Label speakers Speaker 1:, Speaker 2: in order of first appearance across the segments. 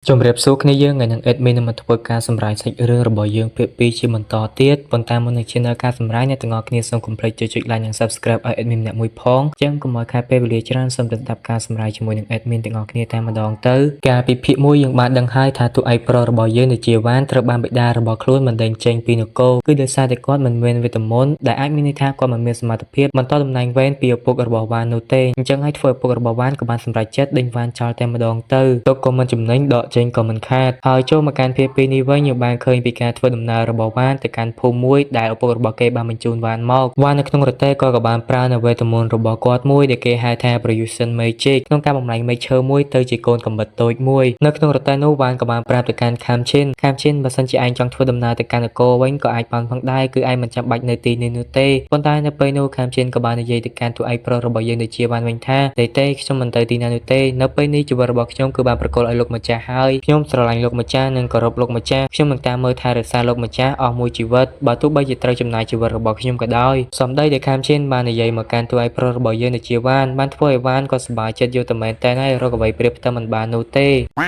Speaker 1: ជំរាបសួរគ្នាយើងថ្ងៃនឹង admin នឹងមកធ្វើការសម្រាយសាច់រឿងរបស់យើងភាគ2ជាបន្តទៀតប៉ុន្តែមុននឹងឈានដល់ការសម្រាយអ្នកទាំងអស់គ្នាសូមកុំភ្លេចចុច like និង subscribe ឲ្យ admin ម្នាក់មួយផងចឹងកុំឲ្យខាតពេលវេលាច្រើនសូមទៅស្ដាប់ការសម្រាយជាមួយនឹង admin ទាំងអស់គ្នាតែម្ដងទៅកាលពីភាគ1យើងបានដឹងហើយថាតួឯកប្រុសរបស់យើងដែលជាវ៉ានត្រូវបានបិតារបស់ខ្លួនបណ្ដេញចេញពីនគរគឺដោយសារតែគាត់មិនមានវេទមន្តដែលអាចមានន័យថាគាត់មិនមានសមត្ថភាពបន្តតំណែងវេនពីឪពុករបស់វ៉ាននោះទេអញ្ចឹងហើយធ្វើឪពុករបស់វ៉ានក៏បានសម្រេចចិត្តដេញវ៉ានចោលតែម្ដងទៅទុកក៏មិនចំណេញដកចេញក៏មិនខាតហើយចូលមកកាន់ភាគ2នេះវិញយើងបានឃើញពីការធ្វើដំណើររបស់វ៉ានទៅកាន់ភូមិមួយដែលឪពុករបស់គេបានបញ្ជូនវ៉ានមកវ៉ាននៅក្នុងរទេះក៏បានប្រើនៅវេទមន្តរបស់គាត់មួយដែលគេហៅថា Prayusan Magic ក្នុងការបំលែងមែកឈើមួយទៅជាកូនកំបិតតូចមួយនៅក្នុងរទេះនោះវ៉ានក៏បានប្រាប់ទៅកាន់ខាមឈិនបើសិនជាឯងចង់ធ្វើដំណើរទៅកាន់នគរវិញក៏អាចបានផងដែរគឺឯងមិនចាំបាច់នៅទីនេះនោះទេប៉ុន្តែនៅពេលនោះខាមឈិនក៏បាននិយាយទៅកាន់តួឯកប្រុសរបស់យើងដែលជាវ៉ានវិញថាទេខ្ញុំមិនទៅទីណានោះទេនៅពេលនេះជីវិតរបស់ខ្ញុំគឺបានប្រកល់ឲ្យលោកម្ចាស់ហើយខ្ញុំស្រឡាញ់លោកម្ចាស់និងគោរពលោកម្ចាស់ខ្ញុំនឹងតាមមើលថែរក្សាលោកម្ចាស់អស់មួយជីវិតបើទោះបីជាត្រូវចំណាយជីវិតរបស់ខ្ញុំក៏ដោយសម្ដីដែលខាមឈិនបាននិយាយមកកាន់តួឯកប្រុសរបស់យើងដែលជាវ៉ានបានធ្វើឲ្យវ៉ានក៏សប្បាយចិត្តយកទៅមែនតែនហើយរកអ្វីប្រៀបផ្ទឹមមិនបាននោះទេ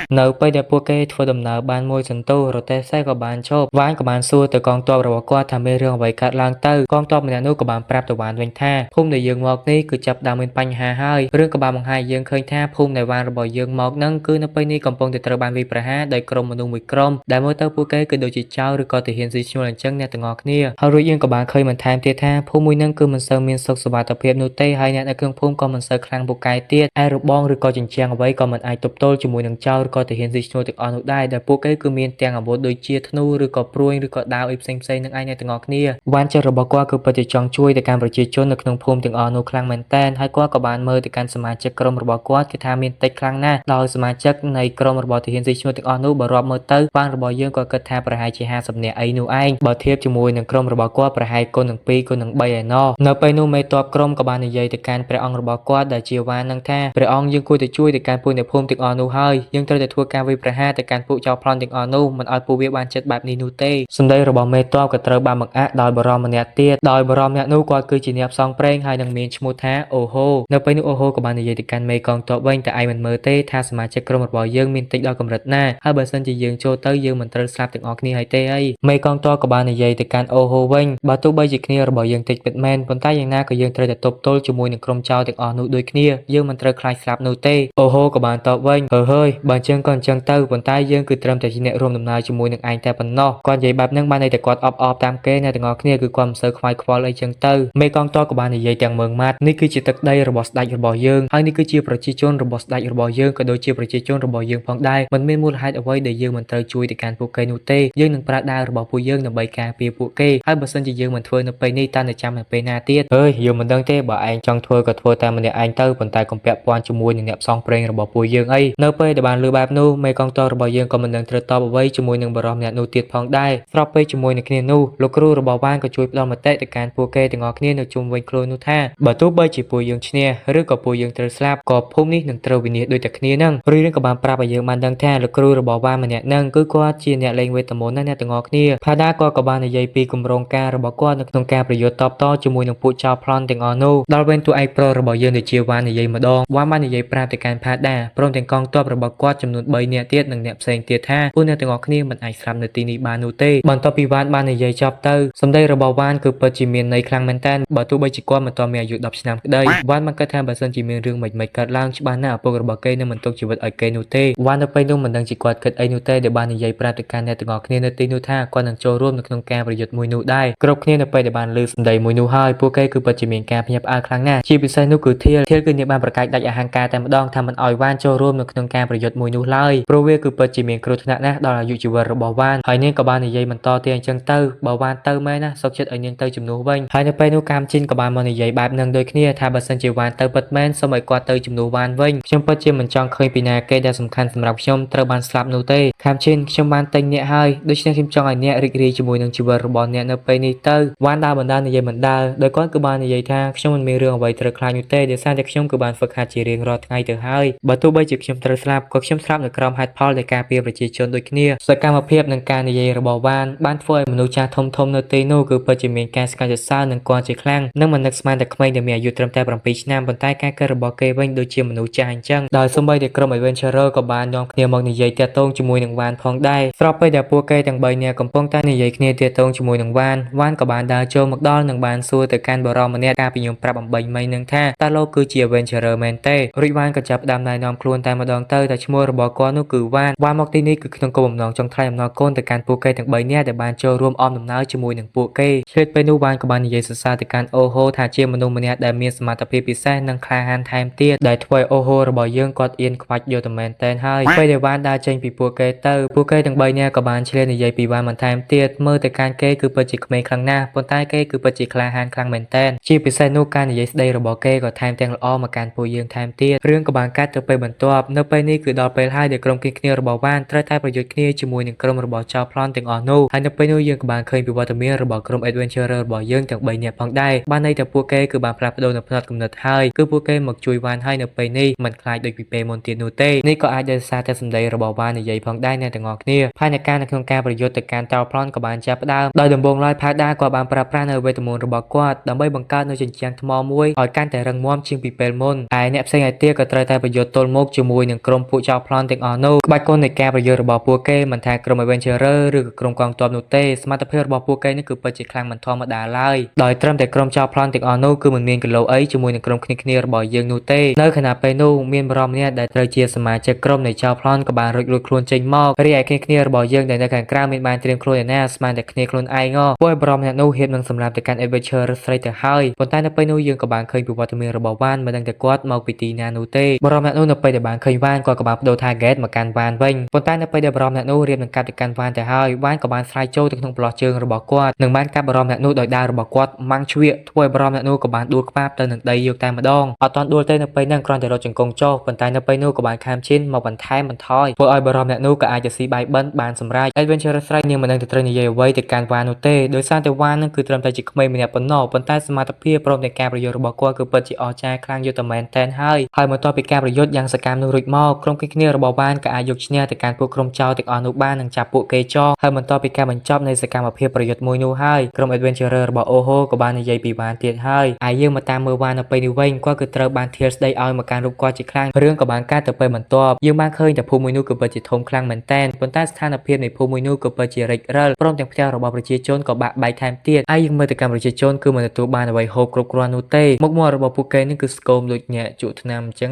Speaker 1: នៅពេលដែលពួកគេធ្វើដំណើរបានមួយសន្ទុះរទេះសេះក៏បានឈប់វ៉ានក៏បានសួរទៅកងទ័ពរបស់គាត់ថាមានរឿងអ្វីកើតឡើងទៅកងទ័ពម្នាក់នោះក៏បានប្រាប់ទៅវ៉ានវិញថាភូមិដែលយើងមកនេះគឺចាប់ដើមមានបញ្ហាហើយរឿងក៏បានបង្ហាញយើងឃើញថាភូមិដែលវ៉ានរបស់យើងមកនឹងគឺនៅពេលនេះកំពុងតែត្រូវបានវាយប្រហារដោយក្រុមមនុស្សមួយក្រុមដែលមើលទៅពួកគេគឺដូចជាចោរឬក៏ទាហានស៊ីឈ្នួលអញ្ចឹងអ្នកទាំងអស់គ្នាហើយរួចយើងក៏បានឃើញបន្ថែមទៀតថាភូមិមួយនឹងគឺមិនសូវមានសុខសុវត្ថិភាពនោះទេហើយអ្នកនៅក្នុងភូមិក៏មិនសូវខ្លាំងពូកែទៀតឯរបងឬក៏ជញ្ជាំងអ្វីក៏មិនអាចទប់ទល់ជាមួយនឹងចោរឬក៏ទាហានស៊ីឈ្នួលទាំងអស់នោះដែរដែលពួកគេគឺមានទាំងអាវុធដូចជាធ្នូឬក៏ព្រួយឬក៏ដាវអីផ្សេងនឹងឯងអ្នកទាំងអស់គ្នាវ៉ានចិត្តរបស់គាត់គឺពិតជាចង់ជួយទៅកាន់ប្រជាជននៅក្នុងភូមិទាំងអស់នោះខ្លាំងមែនទែនហើយគាត់ក៏បានមើលទៅកាន់សមាជិកក្រុមរបស់គាត់គឺថាមានតិចខ្លាំងណាស់ដោយសមាជិកនៃក្រុមរបស់ទាហានស៊ីឈ្នួលទាំងអស់នោះបើរាប់មើលទៅវ៉ានរបស់យើងក៏គិតថាប្រហែលជា50នាក់អីនោះឯងបើធៀបជាមួយនឹងក្រុមរបស់គាត់ប្រហែលគុណនឹង2គុណនឹង3ឯណោះនៅពេលនោះមេទ័ពក្រុមក៏បាននិយាយទៅកាន់ព្រះអង្គរបស់គាត់ដែលជាវ៉ាននឹងថាព្រះអង្គយើងគួរតែជួយទៅកាន់ពួកអ្នកភូមិទាំងអស់នោះហើយយើងត្រូវតែធ្វើការវាយប្រហារទៅកាន់ពួកចោរប្លន់ទាំងអស់នោះមិនឲ្យពួកវាបានចិត្តបែបនេះនោះទេសម្ដីរបស់មេទ័ពក៏ត្រូវបានបង្អាក់ដោយបរិមម្នាក់ទៀតដោយបរិមម្នាក់នោះគាត់គឺជាអ្នកផ្សងព្រេងហើយនឹងមានឈ្មោះថាអូហូនៅពេលនោះអូហូក៏បាននិយាយទៅកាន់មេកងទ័ពវិញតែឯងមិនមើលទេថាសមាជិកក្រុមរបស់យើងមានតិចដល់កម្រិតណាហើយបើសិនជាយើងចូលទៅយើងមិនត្រូវស្លាប់ទាំងអស់គ្នាហើយទេអីមេកងទ័ពក៏បាននិយាយទៅកាន់អូហូវិញបើទោះបីជាគ្នារបស់យើងតិចពិតមែនប៉ុន្តែយ៉ាងណាក៏យើងត្រូវតែទប់ទល់ជាមួយនឹងក្រុមចោរទាំងអស់នោះដូចគ្នាយើងមិនត្រូវខ្លាចស្លាប់នោះទេអូហូក៏បានតបវិញហើយបើអញ្ចឹងក៏អញ្ចឹងទៅប៉ុន្តែយើងគឺត្រឹមតែជាអ្នករួមដំណើរជាមួយនឹងឯងតែប៉ុណ្ណោះគាត់និយាយបែបហ្នឹងបានន័យតែគាត់អបតាមគេអ្នកទាំងអស់គ្នាគឺគាត់មិនសូវខ្វាយខ្វល់អីចឹងទៅមេកងទ័ពក៏បាននិយាយទាំងមើងម៉ាត់នេះគឺជាទឹកដីរបស់ស្ដេចរបស់យើងហើយនេះគឺជាប្រជាជនរបស់ស្ដេចរបស់យើងក៏ដូចជាប្រជាជនរបស់យើងផងដែរមិនមានមូលហេតុអ្វីដែលយើងមិនត្រូវជួយទៅកាន់ពួកគេនោះទេយើងនឹងប្រើដាវរបស់ពួកយើងដើម្បីការពារពួកគេហើយបើសិនជាយើងមិនធ្វើនៅពេលនេះតើនៅចាំនៅពេលណាទៀតយើងមិនដឹងទេបើឯងចង់ធ្វើក៏ធ្វើតែម្នាក់ឯងទៅប៉ុន្តែកុំពាក់ព័ន្ធជាមួយនឹងអ្នកផ្សងព្រេងរបស់ពួកយើងអីនៅពេលដែលបានលើបែបនោះមេកងទ័ពរបស់យើងក៏មិនដឹងត្រូវតបអ្វីជាមួយនឹងបរិមម្នាក់នោះទៀតផងដែរស្របពេលជាមួយនឹងគ្នានោះលោកគ្រូរបស់វ៉ានក៏ជួយផ្ដល់មតិទៅកាន់ពួកគេទាំងអស់គ្នានៅជុំវិញខ្លួននោះថាបើទោះបីជាពួកយើងឈ្នះឬក៏ពួកយើងត្រូវស្លាប់ក៏ភូមិនេះនឹងត្រូវវិនាសដូចតែគ្នានឹងរឿងក៏បានប្រាប់ឲ្យយើងបានដឹងថាលោកគ្រូរបស់វ៉ានម្នាក់ហ្នឹងគឺគាត់ជាអ្នកលេងវេទមន្តណាអ្នកទាំងអស់គ្នាផាដាគាត់ក៏បាននិយាយពីគម្រោងការរបស់គាត់នៅក្នុងការប្រយុទ្ធតបតជាមួយនឹងពួកចោរប្លន់ទាំងអស់នោះដល់វិញតួឯកប្រុសរបស់យើងដែលជាវ៉ាននិយាយម្ដងវ៉ានបាននិយាយប្រាប់ទៅកាន់ផាដាព្រមទាំងកងទ័ពរបស់គាត់ចំនួន3នាក់ទៀតនិងអ្នកផ្សេងទៀតថាពួកអ្នកទាំងអស់គ្នាមិនអាចស្លាប់នៅទីនេះបាននោះទេបន្ទាប់ពីវ៉ានបាននិយាយចប់ទៅសម្ដីរបស់វ៉ានគឺពិតជាមានន័យខ្លាំងមែនតើបើទោះបីជាគាត់មិនទាន់មានអាយុ10ឆ្នាំក្តីវ៉ានបានគិតថាបើសិនជាមានរឿងមិនកើតឡើងច្បាស់ណាស់ឪពុករបស់គេនឹងមិនទុកជីវិតឲ្យគេនោះទេវ៉ាននៅពេលនោះមិនដឹងជាគាត់គិតអីនោះទេដែលបាននិយាយប្រាប់ទៅកាន់អ្នកទាំងអស់គ្នានៅទីនោះថាគាត់នឹងចូលរួមនៅក្នុងការប្រយុទ្ធមួយនោះដែរគ្រប់គ្នានៅពេលដែលបានឮសម្ដីមួយនោះហើយពួកគេគឺពិតជាមានការភ្ញាក់ផ្អើលខ្លាំងណាស់ជាពិសេសនោះគឺធាលគឺអ្នកបានប្រកាសដាច់អហង្ការតែម្ដងថាមិនឲ្យវ៉ានចូលរួមនៅក្នុងការប្រយុទ្ធមួយនោះឡើយព្រោះវាគឺពិតជាមានគ្រោះថ្នាក់ណាស់ដល់អាយុជីវិតរបស់វ៉ានហើយនាងក៏បាននិយាយបន្តទៀតអញ្ចឹងទៅបើវ៉ានទៅមែនណាសុខចិត្តឲ្យនាងទៅជំនួសវិញហើយនៅពេលនោះកាមជីនក៏បានមកនិយាយបែបនឹងដូចគ្នាថាបើសិនជាវ៉ានទៅពិតមែនសូមឲ្យគាត់ទៅជំនួសវ៉ានវិញខ្ញុំពិតជាមិនចង់ឃើញពីណាគេដែលសំខាន់សម្រាប់ខ្ញុំត្រូវបានស្លាប់នោះទេកាមជីនខ្ញុំបានទិញអ្នកហើយដូច្នេះខ្ញុំចង់ឲ្យអ្នករីករាយជាមួយនឹងជីវិតរបស់អ្នកនៅពេលនេះទៅវ៉ានដើរបណ្ដានិយាយមិនដើរដោយគាត់គឺបាននិយាយថាខ្ញុំមិនមានរឿងអ្វីត្រូវខ្លាចនោះទេដោយសារតែខ្ញុំគឺបានហ្វឹកហាត់ជារៀងរាល់ថ្ងៃទៅហើយបើទោះបីជាខ្ញុំត្រូវស្លាប់ក៏ខ្ញុំស្លាប់នៅក្រោមហេតុផលនៃការពារប្រជាជនដូចគ្នាសកម្មភាពនិងការនិយាយរបស់វ៉ានបានធ្វើឲ្យមនុស្សចាស់ធំនៅទីនោះគឺពិតជាមានការស្កសរសើរនិងគាត់ជាខ្លាំងនិងមិននឹកស្មានតែក្មេងដែលមានអាយុត្រឹមតែ7ឆ្នាំប៉ុន្តែការគិតរបស់គេវិញដូចជាមនុស្សចាស់អញ្ចឹងដោយសូម្បីតែក្រុម Adventurer ក៏បាននាំគ្នា មកនិយាយទាក់ទងជាមួយនឹងវ៉ានផងដែរស្របពេលដែលពួកគេទាំង3នាក់កំពុងតែនិយាយគ្នាទាក់ទងជាមួយនឹងវ៉ានក៏បានដើរចូលមកដល់និងបានសួរទៅកាន់បរិមម្នាក់កាលពីខ្ញុំប្រាប់អំបីមិញនឹងថាតើលោកគឺជា Adventurer មែនទេរួចវ៉ានក៏ចាប់ផ្ដើមណែនាំខ្លួនតែម្ដងទៅតែឈ្មោះរបស់គាត់នោះគឺវ៉ានមកទីនេះគឺក្នុងគោលបំណងចង់ថ្លែងអំណរគុណទៅកាន់ពួកគេទាំង3នាក់ដែលបានចូលរួមអមដំណើរជាមួយនឹងពួកគេឆ្លៀតពេលនោះវ៉ានក៏បាននិយាយសរសើរទៅកាន់អូហូថាជាមនុស្សម្នាក់ដែលមានសមត្ថភាពពិសេសនិងក្លាហានថែមទៀតដែលធ្វើឲ្យអូហូរបស់យើងគាត់អៀនខ្វាច់យកទៅមែនតែនហើយពេលដែលវ៉ានដើរចេញពីពួកគេទៅពួកគេទាំង3នាក់ក៏បានឆ្លៀតនិយាយពីវ៉ានបន្ថែមទៀតមើលទៅកាន់គេគឺពិតជាក្មេងខ្លាំងណាស់ប៉ុន្តែគេគឺពិតជាក្លាហានខ្លាំងមែនតែនជាពិសេសនោះការនិយាយស្ដីរបស់គេក៏ថែមទាំងល្អមកកាន់ពួកយើងថែមទៀតរឿងក៏បានកាត់ទៅពេលបន្ទាប់នៅពេលនេះគឺដល់ពេលហើយដែលក្រុមគ្នារបស់វ៉ានត្រូវតែប្រយុទ្ធគ្នាជាមួយនឹងក្រុមរបស់ចៅប្លន់ទាំងអស់នោះហើយនៅពេលនោះយើងក៏បានឃើញពីវត្តមានរបស់ក្រុម Adventurer របស់យើងទាំង3នាក់ផងដែរបានន័យថាពួកគេគឺបានផ្លាស់ប្ដូរនៅផ្នត់គំនិតហើយគឺពួកគេមកជួយវ៉ានហើយនៅពេលនេះមិនខ្លាចដូចពីពេលមុនទៀតនោះទេនេះក៏អាចដោយសារតែសម្ដីរបស់វ៉ាននិយាយផងដែរអ្នកទាំងអស់គ្នាផែនការនៅក្នុងការប្រយុទ្ធទៅកាន់ចៅប្លន់ក៏បានចាប់ផ្ដើមដោយដំបូងឡើយផាដាក៏បានប្រើប្រាស់នៅវេទមន្តរបស់គាត់ដើម្បីបង្កើតនៅជញ្ជាំងថ្មមួយឲ្យកាន់តែរឹងមាំជាងពីពេលមុនហើយអ្នកផ្សេងឯទៀតក៏ត្រូវតែប្រយុទ្ធទល់មុខជាមួយនឹងក្រុមពួកចៅប្លន់ទាំងអស់នោះក្បាច់គុណនៃការប្រយុទ្ធរបស់ពួកគេមិនថាក្រុម Adventurer ឬក៏ក្រុមកងទ័ពនោះទេសមត្ថភាពរបស់ពួកគេនេះគឺពិតជាខ្លាំងមិនធម្មតាឡើយដោយត្រឹមតែក្រុមចៅប្លន់ទាំងអស់នោះគឺមិនមានកន្លោអីជាមួយនឹងក្រុមគ្នារបស់យើងនោះទេនៅខណៈពេលនោះមានបរិមម្នាក់ដែលត្រូវជាសមាជិកក្រុមនៃចៅប្លន់ក៏បានរួចខ្លួនចេញមករីឯគ្នារបស់យើងដែលនៅខាងក្រៅមានបានត្រៀមខ្លួនឯណាស្មានតែគ្នាខ្លួនឯងពួកបរិមម្នាក់នោះហ៊ាននឹងសម្លាប់ទៅកាន់ Adventurer ស្រីទៅហើយប៉ុន្តែនៅពេលនោះយើងក៏បានឃើញពីវត្តមានរបស់វ៉ានមិនដឹងតែគាត់មកពីទីណានោះទេបរិមម្នាក់នោះនៅពេលដែលបានឃើញវ៉ានគាត់ក៏បានបដូរ target មកកាន់វ៉ានវិញប៉ុន្តែនៅពេលដែលបរិមម្នាក់នោះរៀបនឹងកាប់ទៅកាន់វ៉ានទៅហើយវ៉ានក៏បានស្រាយចូលទៅក្នុងប្លោះជើងរបស់គាត់និងបានកាប់បរិមម្នាក់នោះដោយដាវរបស់គាត់ម៉ាំងជ្រៀកធ្វើឲ្យបរិមម្នាក់នោះក៏បានដួលក្បាប់ទៅនឹងដីយកតែម្ដងអត់ទាន់ដួលទេនៅពេលហ្នឹងគ្រាន់តែរត់ជង្គង់ចុះប៉ុន្តែនៅពេលនោះក៏បានខាមឈិនមកបន្ថែមបន្ថយធ្វើឲ្យបរិមម្នាក់នោះក៏អាចទៅស៊ីបាយបិណ្ឌបានសម្រេច Adventurer ស្រីនាងមិនដឹងទៅត្រូវនិយាយអ្វីទៅកាន់វ៉ាននោះទេដោយសារតែវ៉ាននឹងគឺត្រឹមតែជាក្មេងម្នាក់ប៉ុណ្ណោះប៉ុន្តែសមត្ថភាពព្រមទាំងការប្រយុទ្ធរបស់គាត់គឺពិតជាអស្ចារ្យខ្លាំងយកតែមែនតែនហើយបន្ទាប់ពីការប្រយុទ្ធយ៉ាងសកម្មនោះរួចមកក្រុមគ្នារបស់វ៉ានក៏អាចយកឈ្នះទៅកាន់ពួកក្រុមចៅទាំងអស់នោះបាននិងចាប់ពួកគេចោលហើយបន្ទាប់ពីការបញ្ចប់នៃសកម្មភាពប្រយុទ្ធមួយនោះហើយក្រុម Adventurer របស់អូហូក៏បាននិយាយពីវ៉ានទៀតហើយយើងមកតាមមើលវ៉ាននៅពេលនេះវិញគាត់គឺត្រូវបានធាលស្ដីឲ្យមកកាន់រូបគាត់ជាខ្លាំងរឿងក៏បានកើតទៅពេលបន្ទាប់យើងបានឃើញតែភូមិមួយនោះគឺពិតជាធំខ្លាំងមែនតែនប៉ុន្តែស្ថានភាពនៃភូមិមួយនោះក៏ពិតជារិចរិលព្រមទាំងផ្ទះរបស់ប្រជាជនក៏បាក់បែកថែមទៀតយើងមើលទៅកាន់ប្រជាជនគឺមិនទទួលបានអ្វីហូបគ្រប់គ្រាន់នោះទេមុខមាត់របស់ពួកគេនេះគឺស្គមដូចអ្នកជក់ថ្នាំអញ្ចឹង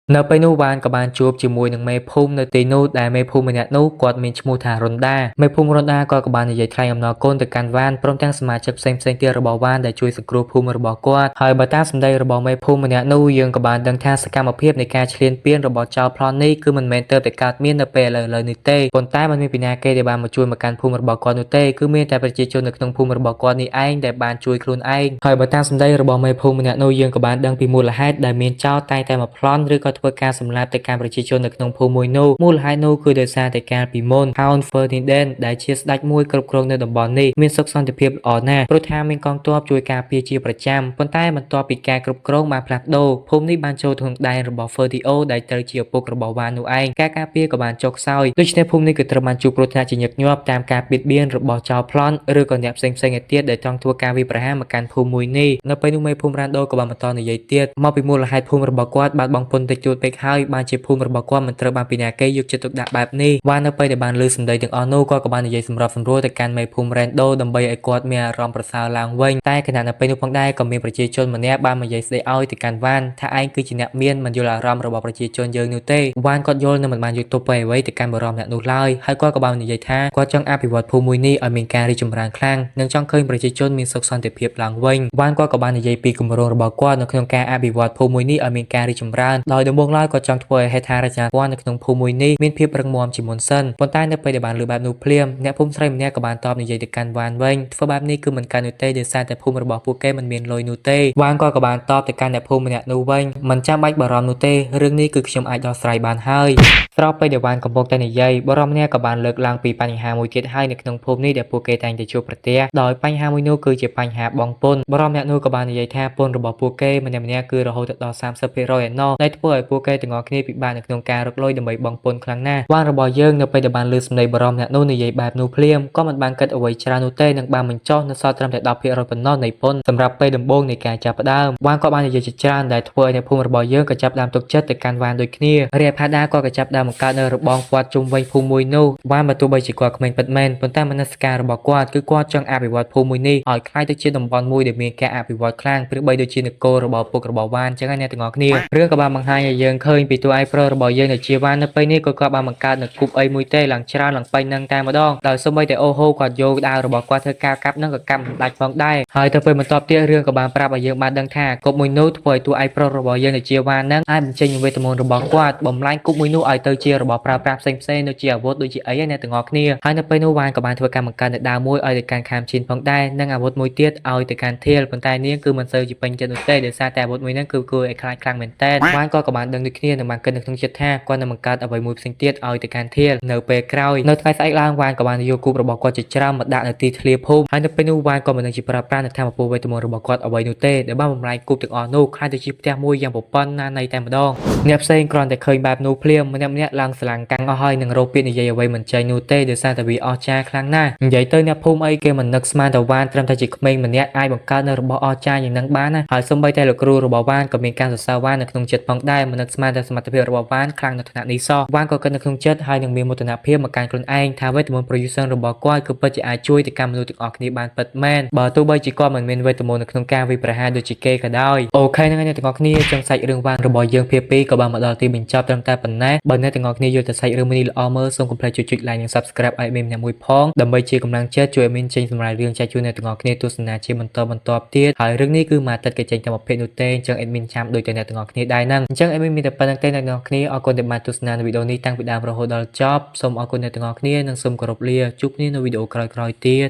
Speaker 1: នៅពេលនោះវ៉ានក៏បានជួបជាមួយនឹងមេភូមិនៅទីនោះដែលមេភូមិម្នាក់នោះគាត់មានឈ្មោះថារុនដាមេភូមិរុនដាក៏បាននិយាយថ្លែងអំណរគុណទៅកាន់វ៉ានព្រមទាំងសមាជិកផ្សេងៗទៀតរបស់វ៉ានដែលជួយសង្គ្រោះភូមិរបស់គាត់ហើយបើតាមសម្ដីរបស់មេភូមិម្នាក់នោះយើងក៏បានដឹងថាសកម្មភាពនៃការឈ្លានពានរបស់ចៅប្លន់នេះគឺមិនមែនទៅតែកើតមាននៅពេលឥឡូវនេះទេប៉ុន្តែมันមានពីណាគេដែលបានមកជួយមកកាន់ភូមិរបស់គាត់នោះទេគឺមានតែប្រជាជននៅក្នុងភូមិរបស់គាត់នេះឯងដែលបានជួយខ្លួនឯងហើយបើតាមសម្ដីរបស់មេភូមិម្នាក់នោះយើងក៏បានដឹងពីមូលហេតុដែលមានចៅតែងតែមកប្លន់ឬក៏ធ្វើការសម្លាប់ទៅកាន់ប្រជាជននៅក្នុងភូមិមួយនោះមូលហេតុនោះគឺដោយសារតែកាលពីមុន Count Ferdinand ដែលជាស្ដេចមួយគ្រប់គ្រងនៅតំបន់នេះមានសុខសន្តិភាពល្អណាស់ព្រោះថាមានកងទ័ពជួយការពារជាប្រចាំប៉ុន្តែបន្ទាប់ពីការគ្រប់គ្រងបានផ្លាស់ប្ដូរភូមិនេះបានចូលក្នុងដែនរបស់ Ferdio ដែលត្រូវជាឪពុករបស់វ៉ាននោះឯងការការពារក៏បានចុះខ្សោយដូច្នេះភូមិនេះគឺត្រូវបានជួបគ្រោះថ្នាក់ជាញឹកញាប់តាមការបៀតបៀនរបស់ចៅប្លន់ឬក៏អ្នកផ្សេងៗទៀតដែលចង់ធ្វើការវាយប្រហារមកកាន់ភូមិមួយនេះនៅពេលនោះមេភូមិរ៉ាន់ដូក៏បានបន្តនិយាយទៀតមកពីមូលហេតុភូមិរបស់គាត់បានបងពុនតិចតួចពេកហើយបានជាភូមិរបស់គាត់មិនត្រូវបានពីណាគេយកចិត្តទុកដាក់បែបនេះវ៉ាននៅពេលដែលបានលើសម្ដីទាំងអស់នោះគាត់ក៏បាននិយាយសម្របសម្រួលទៅកាន់មេភូមិរ៉ាន់ដូដើម្បីឲ្យគាត់មានអារម្មណ៍ប្រសើរឡើងវិញតែខណៈនៅពេលនោះផងដែរក៏មានប្រជាជនម្នាក់បាននិយាយស្ដីឲ្យទៅកាន់វ៉ានថាឯងគឺជាអ្នកមានមិនយល់អារម្មណ៍របស់ប្រជាជនយើងនោះទេវ៉ានគាត់យល់នឹងមិនបានយកទោសអ្វីទៅកាន់បរិមម្នាក់នោះឡើយហើយគាត់ក៏បាននិយាយថាគាត់ចង់អភិវឌ្ឍភូមិមួយនេះឲ្យមានការរីកចម្រើនខ្លាំងនិងចង់ឃើញប្រជាជនមានសុខសន្តិភាពឡើងវិញវ៉ានគាត់ក៏បាននិយាយពីគម្រោងរបស់គាត់នៅក្នុងការអភិវឌ្ឍភូមិមួយនេះឲ្យមានការរីកចម្រើនដោយដំបូងឡើយគាត់ចង់ធ្វើឲ្យហេដ្ឋារចនាសម្ព័ន្ធនៅក្នុងភូមិមួយនេះមានភាពរឹងមាំជាមុនសិនប៉ុន្តែនៅពេលដែលបានលើបែបនោះភ្លាមអ្នកភូមិស្រីម្នាក់ក៏បានតបនិយាយទៅកាន់វ៉ានវិញធ្វើបែបនេះគឺមិនកើតនោះទេដោយសារតែភូមិរបស់ពួកគេមិនមានលុយនោះទេវ៉ានក៏បានតបទៅកាន់អ្នកភូមិម្នាក់នោះវិញមិនចាំបាច់បារម្ភនោះទេរឿងនេះគឺខ្ញុំអាចដោះស្រាយបានហើយស្របពេលដែលវ៉ានកំពុងតែនិយាយបរិមម្នាក់ក៏បានលើកឡើងពីបញ្ហាមួយទៀតហើយនៅក្នុងភូមិនេះដែលពួកគេតែងតែជួបប្រទះដោយបញ្ហាមួយនោះគឺជាបញ្ហាបងពុនបរិមម្នាក់នោះក៏បាននិយាយថាពុនរបស់ពួកគេម្នាក់ៗគឺរហូតដល់ 30% ឯណោះដែលធ្វើឲ្យពួកគេទាំងអស់គ្នាពិបាកនៅក្នុងការរកលុយដើម្បីបង់ពន្ធខ្លាំងណាស់វ៉ានរបស់យើងនៅពេលដែលបានលើសម្ដីបរិមម្នាក់នោះនិយាយបែបនោះភ្លាមក៏មិនបានគិតអ្វីច្រើននោះទេនឹងបានបញ្ចុះនៅសល់ត្រឹមតែ 10% ប៉ុណ្ណោះនៃពន្ធសម្រាប់ពេលដំបូងនៃការចាប់ផ្ដើមវ៉ានក៏បាននិយាយជាច្រើនដែលធ្វើឲ្យអ្នកភូមិរបស់យើងក៏ចាប់ផ្ដើមទុកចិត្តទៅកាន់វ៉ានដូចគ្នារាយផាដា ក៏ចាប់ដើមបង្កើតនៅរបងព័ទ្ធជុំវិញភូមិមួយនោះវ៉ានបើទោះបីជាគាត់ក្មេងពិតមែនប៉ុន្តែមនសិការរបស់គាត់គឺគាត់ចង់អភិវឌ្ឍភូមិមួយនេះឲ្យក្លាយទៅជាតំបន់មួយដែលមានការអភិវឌ្ឍខ្លាំងព្រឹកបីដូចជានគររបស់ពុករបស់វ៉ានចឹងណាអ្នកទាំងអស់គ្នារឿងក៏បានបង្ហាញឲ្យយើងឃើញពីតួឯកប្រុសរបស់យើងដែលជាវ៉ាននៅពេលនេះក៏គាត់បានបង្កើតនៅគប់អីមួយទេឡើងច្រើនឡើងពេញនឹងតែម្ដងដោយសូម្បីតែអូហូគាត់យកដាវរបស់គាត់ធ្វើការកាប់នឹងក៏កាប់មិនដាច់ផងដែរហើយទៅពេលបន្ទាប់ទៀតរឿងក៏បានប្រាប់ឲ្យយើងបានដឹងថាគប់មួយនោះធ្វើឲ្យតួឯកប្រុសរបស់យើងដែលជាវ៉ាននឹងអាចបញ្ចេញវេទមន្តរបស់គាត់បំលែងគប់មួយនោះឲ្យទៅជារបស់ប្រើប្រាស់ផ្សេងៗដូចជាអាវុធដូចជាអីអ្នកទាំងអស់គ្នាហើយនៅពេលនោះវ៉ានក៏បានធ្វើការបង្កើតនៅដាវមួយឲ្យទៅកាន់ខាមឈិនផងដែរនិងអាវុធមួយទៀតឲ្យទៅកាន់ធាលប៉ុន្តែនាងគឺមិនសូវជាពេញចិត្តនោះទេដោយសារតែអាវុធមួយហ្នឹងគឺគួរឲ្យខ្លាចខ្លាំងមែនតើវ៉ានក៏បានដឹងដូចគ្នានឹងបានគិតនៅក្នុងចិត្តថាគាត់នឹងបង្កើតអ្វីមួយផ្សេងទៀតឲ្យទៅកាន់ធាលនៅពេលក្រោយនៅថ្ងៃស្អែកឡើងវ៉ានក៏បានយកគប់របស់គាត់ជាច្រើនមកដាក់នៅទីធ្លាភូមិហើយនៅពេលនោះវ៉ានក៏មិនដឹងជាប្រើប្រាស់នៅធម៌ពលវេទមន្តរបស់គាត់អ្វីនោះទេដែលបានបំលែងគប់ទាំងអស់នោះខ្លាចទៅជាផ្ទះមួយយ៉ាងប្រព័ន្ធណានៃតែម្ដងអ្នកផ្សេងគ្រាន់តែឃើញបែបនោះភ្លាមម្នាក់ៗឡើងស្រឡាំងកាំងអស់ហើយនឹងរោគពាក្យនិយាយអ្វីមិនចេញនោះទេដោយសារតែវាអស្ចារ្យខ្លាំងណាស់និយាយទៅអ្នកភូមិអីគេមិននឹកស្មានតែវ៉ានត្រឹមតែជាក្មេងម្នាក់អាចបង្កើតនៅរបស់អស្ចារ្យយ៉ាងហ្នឹងបានណាហើយសូម្បីតែលោកគ្រូរបស់វ៉ានក៏មានការសរសើរវ៉ាននៅក្នុងចិត្តផងដែរមិននឹកស្មានតែសមត្ថភាពរបស់វ៉ានខ្លាំងនៅថ្នាក់នេះសោះវ៉ានក៏គិតនៅក្នុងចិត្តហើយនឹងមានមោទនភាពមកកាន់ខ្លួនឯងថាវេទមន្ត producer របស់គាត់គឺពិតជាអាចជួយទៅកាន់មនុស្សទាំងអស់គ្នាបានពិតមែនបើទោះបីជាគាត់មិនមានវេទមន្តនៅក្នុងការវិប្រហារដូចជាគេក៏ដោយអូខេហ្នឹងហើយអ្នកទាំងអស់គ្នាចឹងសាច់រឿងវ៉ានរបស់យើងភាគ2ក៏បានមកដល់ទីបញ្ចប់ត្រឹមតែប៉ុណ្ណេះបើអ្នកទាំងអស់គ្នាយល់តែសាច់រឿងនេះល្អមើលសូមកុំភ្លេចចុច like និង subscribe ឲ្យមានម្នាក់មួយផងដើម្បីជាកម្លាំងចិត្តជួយឲ្យមានចេញសម្រាប់រឿងចែកជូនអ្នកទាំងអស់គ្នាទស្សនាជាបន្តទៀតហើយរឿងនេះគឺមកទឹកគេចេញតែមួយភាគនោះទេអញ្ចឹង admin ចាំដូចតែអ្នកទាំងអស់គ្នាដែរហ្នឹងអញ្ចឹង admin មានតែប៉ុណ្្នឹងទេអ្នកទាំងអស់គ្នាអរគុណដែលបានទស្សនានៅវីដេអូនេះតាំងពីដើមរហូតដល់ចប់សូមអរគុណអ្នកទាំងអស់គ្នានិងសូមគោរពលាជួបគ្នានៅវីដេអូក្រោយៗទៀត